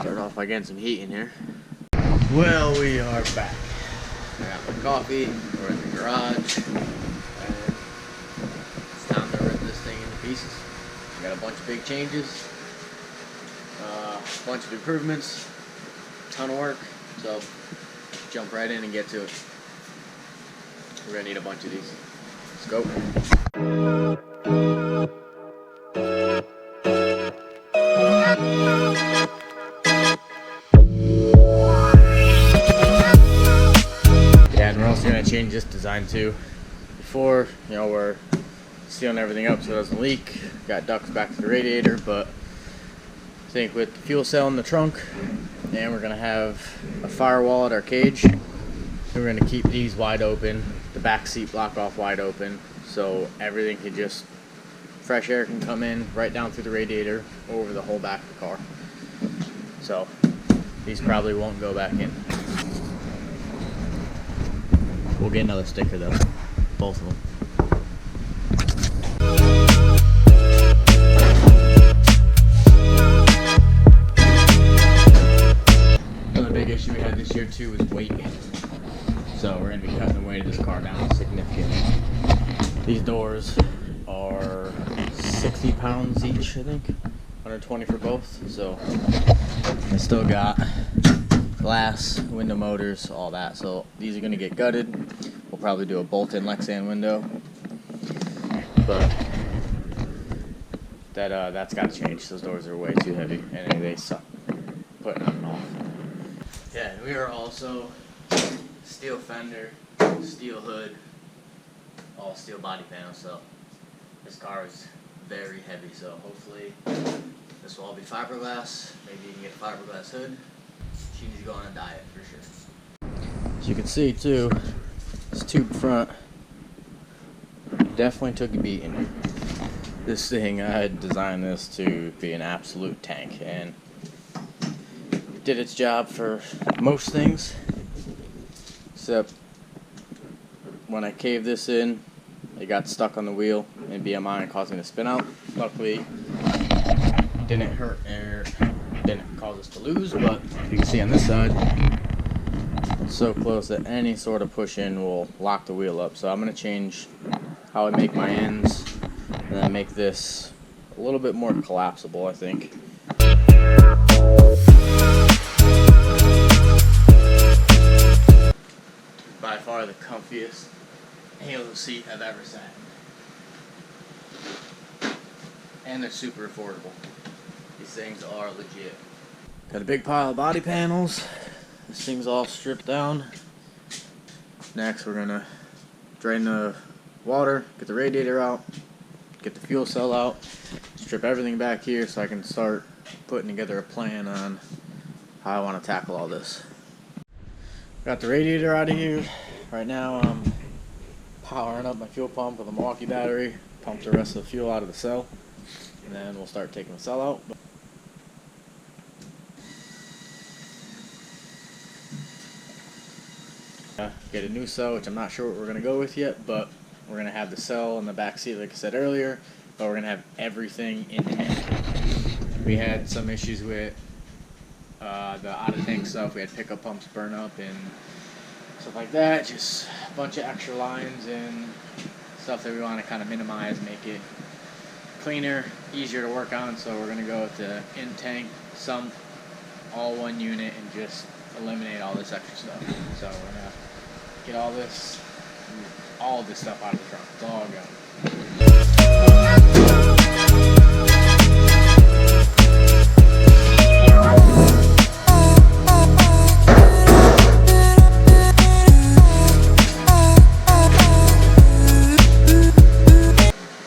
Start off by getting some heat in here. Well, we are back. I got my coffee, we're in the garage, and it's time to rip this thing into pieces. We got a bunch of big changes, a bunch of improvements, a ton of work, so jump right in and get to it. We're gonna need a bunch of these. Let's go. Change this design too. Before, you know, we're sealing everything up so it doesn't leak. Got ducts back to the radiator, but I think with the fuel cell in the trunk, and we're gonna have a firewall at our cage. We're gonna keep these wide open, the back seat block off wide open, so everything can just, fresh air can come in right down through the radiator over the whole back of the car. So these probably won't go back in. We'll get another sticker though, both of them. Another big issue we had this year too was weight. So we're going to be cutting the weight of this car down significantly. These doors are 60 pounds each, I think. 120 for both. So I still got glass, window motors, all that. So these are going to get gutted. We'll probably do a bolt-in Lexan window, but that's got to change. Those doors are way too heavy and they suck putting on and off. Yeah, we are also steel fender, steel hood, all steel body panels. So this car is very heavy. So hopefully this will all be fiberglass. Maybe you can get a fiberglass hood. She needs to go on a diet for sure. As you can see too, this tube front definitely took a beating. This thing, I had designed this to be an absolute tank, and it did its job for most things, except when I caved this in, it got stuck on the wheel in BMI and caused me to spin out. Luckily, it didn't hurt or didn't cause us to lose, but you can see on this side, it's so close that any sort of push in will lock the wheel up. So I'm going to change how I make my ends and then make this a little bit more collapsible, I think. By far the comfiest Halo seat I've ever sat in. And they're super affordable. These things are legit. Got a big pile of body panels. This thing's all stripped down. Next we're gonna drain the water, get the radiator out, get the fuel cell out, strip everything back here so I can start putting together a plan on how I want to tackle all this. Got the radiator out of here. Right now I'm powering up my fuel pump with a Milwaukee battery, pump the rest of the fuel out of the cell, and then we'll start taking the cell out. Get a new cell, which I'm not sure what we're going to go with yet, but we're going to have the cell in the back seat like I said earlier, but we're going to have everything in tank. We had some issues with the out of tank stuff. We had pickup pumps burn up and stuff like that, just a bunch of extra lines and stuff that we want to kind of minimize, make it cleaner, easier to work on. So we're going to go with the in tank sump, all one unit, and just eliminate all this extra stuff. So we're going to get all of this stuff out of the trunk. It's all gone.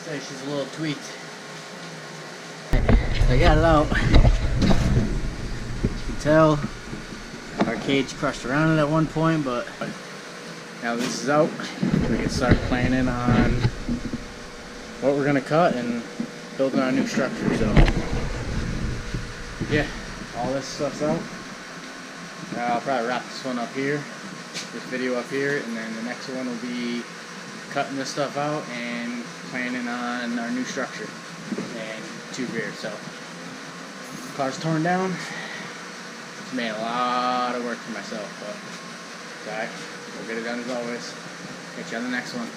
Say she's a little tweaked. I got it out. As you can tell, our cage crushed around it at one point, but now this is out, we can start planning on what we're going to cut and building our new structure. So yeah, all this stuff's out. I'll probably wrap this one up here, this video up here, and then the next one will be cutting this stuff out and planning on our new structure and tube rear. So car's torn down, Just made a lot of work for myself, but it's alright. We'll get it done as always. Catch you on the next one.